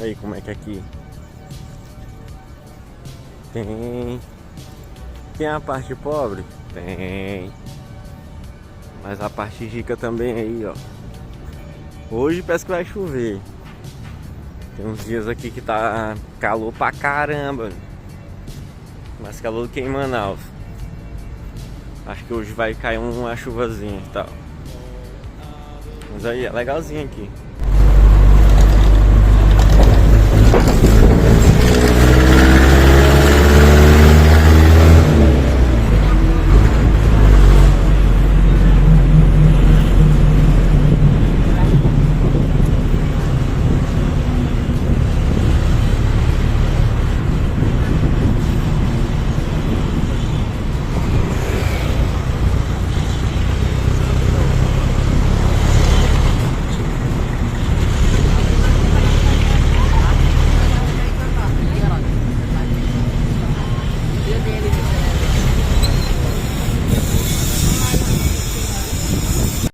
Aí como é que é aqui tem a parte pobre? Tem. Mas a parte rica também aí, ó. Hoje parece que vai chover. Tem uns dias aqui que tá calor pra caramba. Mais calor do que em Manaus. Acho que hoje vai cair uma chuvazinha e tal. Mas aí, é legalzinho aqui.